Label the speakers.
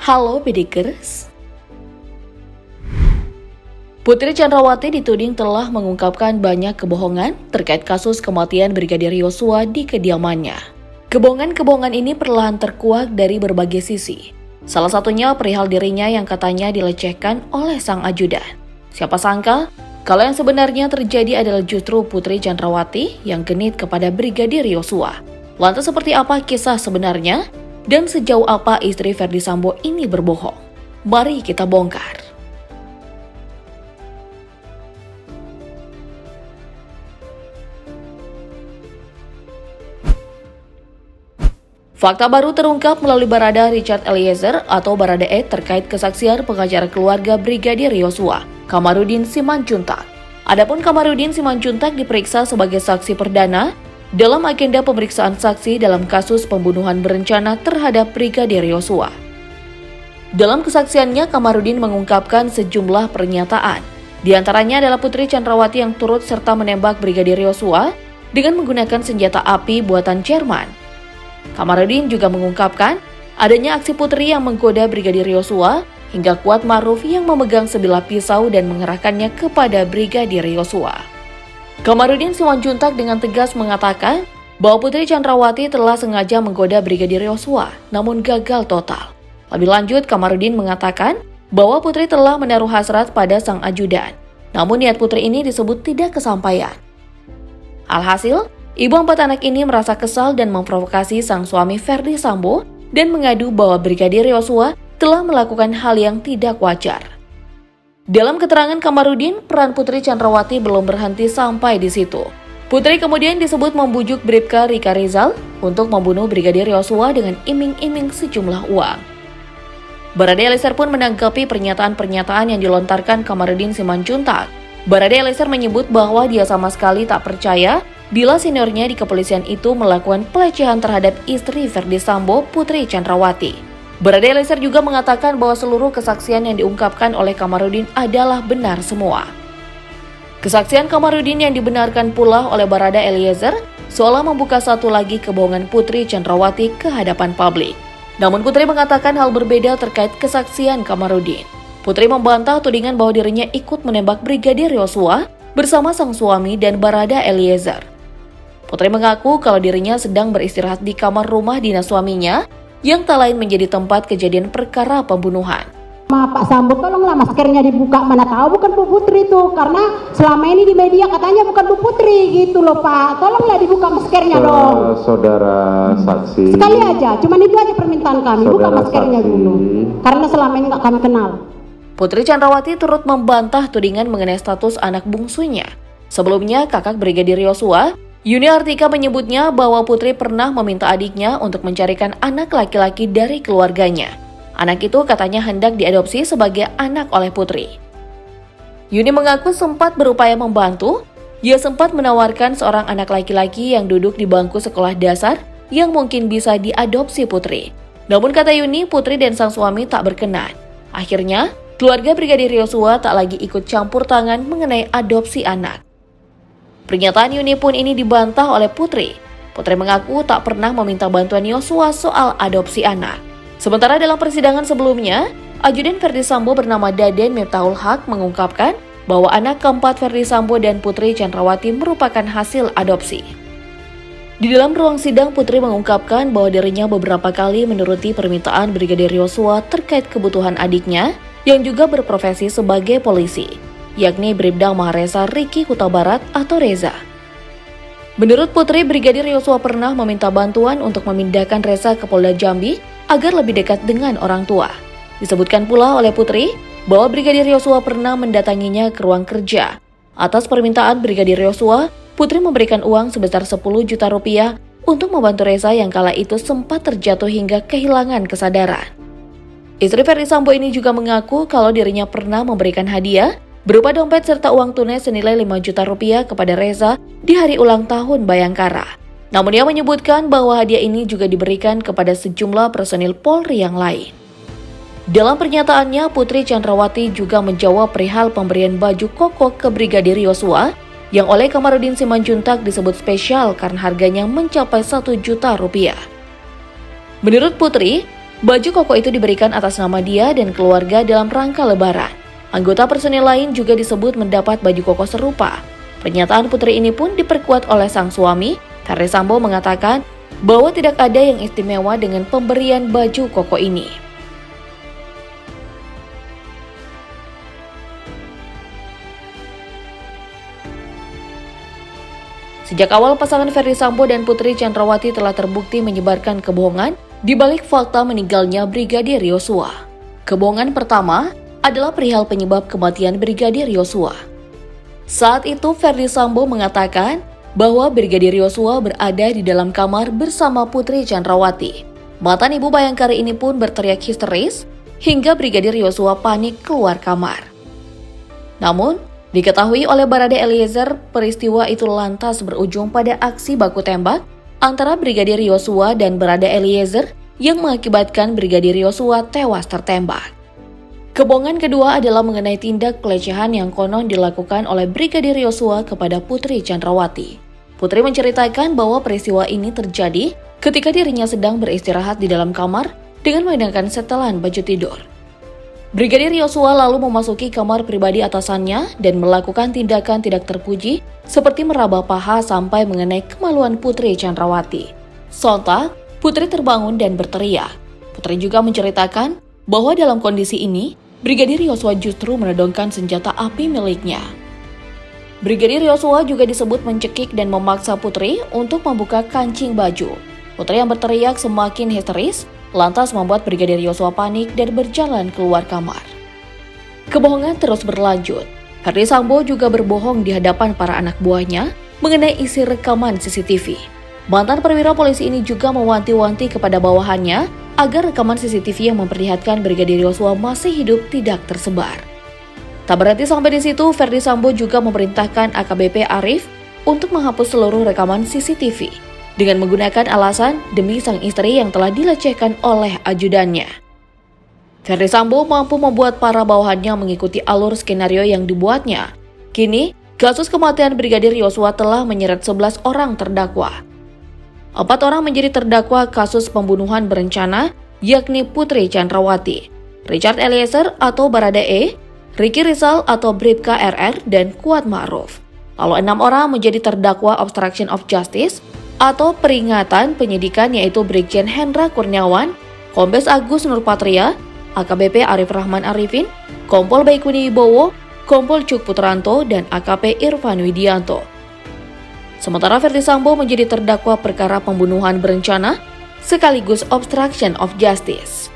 Speaker 1: Halo Pedikers. Putri Chandrawati dituding telah mengungkapkan banyak kebohongan terkait kasus kematian Brigadir Yosua di kediamannya. Kebohongan-kebohongan ini perlahan terkuak dari berbagai sisi. Salah satunya perihal dirinya yang katanya dilecehkan oleh sang ajudan. Siapa sangka kalau yang sebenarnya terjadi adalah justru Putri Chandrawati yang genit kepada Brigadir Yosua. Lantas seperti apa kisah sebenarnya? Dan sejauh apa istri Ferdy Sambo ini berbohong? Mari kita bongkar. Fakta baru terungkap melalui Barada Richard Eliezer atau Baradae terkait kesaksian pengacara keluarga Brigadir Yosua, Kamarudin Simanjuntak. Adapun Kamarudin Simanjuntak diperiksa sebagai saksi perdana dalam agenda pemeriksaan saksi dalam kasus pembunuhan berencana terhadap Brigadir Yosua. Dalam kesaksiannya, Kamarudin mengungkapkan sejumlah pernyataan. Di antaranya adalah Putri Chandrawati yang turut serta menembak Brigadir Yosua dengan menggunakan senjata api buatan Jerman. Kamarudin juga mengungkapkan adanya aksi Putri yang menggoda Brigadir Yosua hingga Kuat Maruf yang memegang sebilah pisau dan mengerahkannya kepada Brigadir Yosua. Kamarudin Simanjuntak dengan tegas mengatakan bahwa Putri Chandrawati telah sengaja menggoda Brigadir Yosua, namun gagal total. Lebih lanjut, Kamarudin mengatakan bahwa Putri telah menaruh hasrat pada sang ajudan, namun niat Putri ini disebut tidak kesampaian. Alhasil, ibu 4 anak ini merasa kesal dan memprovokasi sang suami Ferdy Sambo dan mengadu bahwa Brigadir Yosua telah melakukan hal yang tidak wajar. Dalam keterangan Kamarudin, peran Putri Chandrawati belum berhenti sampai di situ. Putri kemudian disebut membujuk Bribka Rika Rizal untuk membunuh Brigadir Yosua dengan iming-iming sejumlah uang. Barada Eliezer pun menanggapi pernyataan-pernyataan yang dilontarkan Kamarudin Simanjuntak. Barada Eliezer menyebut bahwa dia sama sekali tak percaya bila seniornya di kepolisian itu melakukan pelecehan terhadap istri Ferdy Sambo, Putri Chandrawati. Barada Eliezer juga mengatakan bahwa seluruh kesaksian yang diungkapkan oleh Kamarudin adalah benar semua. Kesaksian Kamarudin yang dibenarkan pula oleh Barada Eliezer seolah membuka satu lagi kebohongan Putri Chandrawati ke hadapan publik. Namun Putri mengatakan hal berbeda terkait kesaksian Kamarudin. Putri membantah tudingan bahwa dirinya ikut menembak Brigadir Yosua bersama sang suami dan Barada Eliezer. Putri mengaku kalau dirinya sedang beristirahat di kamar rumah dinas suaminya yang tak lain menjadi tempat kejadian perkara pembunuhan.
Speaker 2: Pak Sambo, tolonglah maskernya dibuka, mana tahu bukan Bu Putri itu, karena selama ini di media katanya bukan Bu Putri gitu loh Pak, tolonglah dibuka maskernya dong.
Speaker 3: Saudara saksi.
Speaker 2: Sekali aja, cuman itu aja permintaan kami, buka maskernya
Speaker 3: saksi
Speaker 2: dulu, karena selama ini nggak kami kenal.
Speaker 1: Putri Chandrawati turut membantah tudingan mengenai status anak bungsunya. Sebelumnya, kakak Brigadir Yosua, Yuni Artika menyebutnya bahwa Putri pernah meminta adiknya untuk mencarikan anak laki-laki dari keluarganya. Anak itu katanya hendak diadopsi sebagai anak oleh Putri. Yuni mengaku sempat berupaya membantu. Ia sempat menawarkan seorang anak laki-laki yang duduk di bangku sekolah dasar yang mungkin bisa diadopsi Putri. Namun kata Yuni, Putri dan sang suami tak berkenan. Akhirnya, keluarga Brigadir Yosua tak lagi ikut campur tangan mengenai adopsi anak. Pernyataan Yuni pun ini dibantah oleh Putri. Putri mengaku tak pernah meminta bantuan Yosua soal adopsi anak. Sementara dalam persidangan sebelumnya, ajudan Ferdy Sambo bernama Daden Miftahul Haq mengungkapkan bahwa anak keempat Ferdy Sambo dan Putri Chandrawati merupakan hasil adopsi. Di dalam ruang sidang, Putri mengungkapkan bahwa dirinya beberapa kali menuruti permintaan Brigadir Yosua terkait kebutuhan adiknya yang juga berprofesi sebagai polisi, yakni Bribda Maharesa Riki Huta Barat atau Reza. Menurut Putri, Brigadir Yosua pernah meminta bantuan untuk memindahkan Reza ke Polda Jambi agar lebih dekat dengan orang tua. Disebutkan pula oleh Putri bahwa Brigadir Yosua pernah mendatanginya ke ruang kerja. Atas permintaan Brigadir Yosua, Putri memberikan uang sebesar 10 juta rupiah untuk membantu Reza yang kala itu sempat terjatuh hingga kehilangan kesadaran. Istri Ferdy Sambo ini juga mengaku kalau dirinya pernah memberikan hadiah berupa dompet serta uang tunai senilai 5 juta rupiah kepada Reza di hari ulang tahun Bayangkara. Namun ia menyebutkan bahwa hadiah ini juga diberikan kepada sejumlah personil Polri yang lain. Dalam pernyataannya, Putri Chandrawati juga menjawab perihal pemberian baju koko ke Brigadir Yosua yang oleh Kamarudin Simanjuntak disebut spesial karena harganya mencapai 1 juta rupiah. Menurut Putri, Baju koko itu diberikan atas nama dia dan keluarga dalam rangka lebaran. Anggota personil lain juga disebut mendapat baju koko serupa. Pernyataan putri ini pun diperkuat oleh sang suami. Ferdy Sambo mengatakan bahwa tidak ada yang istimewa dengan pemberian baju koko ini. Sejak awal pasangan Ferdy Sambo dan Putri Chandrawati telah terbukti menyebarkan kebohongan di balik fakta meninggalnya Brigadir Yosua. Kebohongan pertama adalah perihal penyebab kematian Brigadir Yosua. Saat itu Ferdy Sambo mengatakan bahwa Brigadir Yosua berada di dalam kamar bersama Putri Chandrawati. Mantan ibu Bayangkari ini pun berteriak histeris hingga Brigadir Yosua panik keluar kamar. Namun, diketahui oleh Barada Eliezer, peristiwa itu lantas berujung pada aksi baku tembak antara Brigadir Yosua dan Barada Eliezer yang mengakibatkan Brigadir Yosua tewas tertembak. Kebohongan kedua adalah mengenai tindak pelecehan yang konon dilakukan oleh Brigadir Yosua kepada Putri Chandrawati. Putri menceritakan bahwa peristiwa ini terjadi ketika dirinya sedang beristirahat di dalam kamar dengan mengenakan setelan baju tidur. Brigadir Yosua lalu memasuki kamar pribadi atasannya dan melakukan tindakan tidak terpuji seperti meraba paha sampai mengenai kemaluan Putri Chandrawati. Sontak, Putri terbangun dan berteriak. Putri juga menceritakan bahwa dalam kondisi ini, Brigadir Yosua justru menodongkan senjata api miliknya. Brigadir Yosua juga disebut mencekik dan memaksa Putri untuk membuka kancing baju. Putri yang berteriak semakin histeris, lantas membuat Brigadir Yosua panik dan berjalan keluar kamar. Kebohongan terus berlanjut. Ferdy Sambo juga berbohong di hadapan para anak buahnya mengenai isi rekaman CCTV. Mantan perwira polisi ini juga mewanti-wanti kepada bawahannya agar rekaman CCTV yang memperlihatkan Brigadir Yosua masih hidup tidak tersebar. Tak berhenti sampai di situ, Ferdy Sambo juga memerintahkan AKBP Arif untuk menghapus seluruh rekaman CCTV dengan menggunakan alasan demi sang istri yang telah dilecehkan oleh ajudannya. Ferdy Sambo mampu membuat para bawahannya mengikuti alur skenario yang dibuatnya. Kini, kasus kematian Brigadir Yosua telah menyeret 11 orang terdakwa. 4 orang menjadi terdakwa kasus pembunuhan berencana, yakni Putri Chandrawati, Richard Eliezer atau Barada E, Ricky Rizal atau Bribka RR, dan Kuat Ma'ruf. Lalu 6 orang menjadi terdakwa obstruction of justice atau peringatan penyidikan, yaitu Brigjen Hendra Kurniawan, Kombes Agus Nurpatria, AKBP Arif Rahman Arifin, Kompol Baikuni Wibowo, Kompol Cuk Putranto, dan AKP Irfan Widianto. Sementara Ferdy Sambo menjadi terdakwa perkara pembunuhan berencana sekaligus obstruction of justice.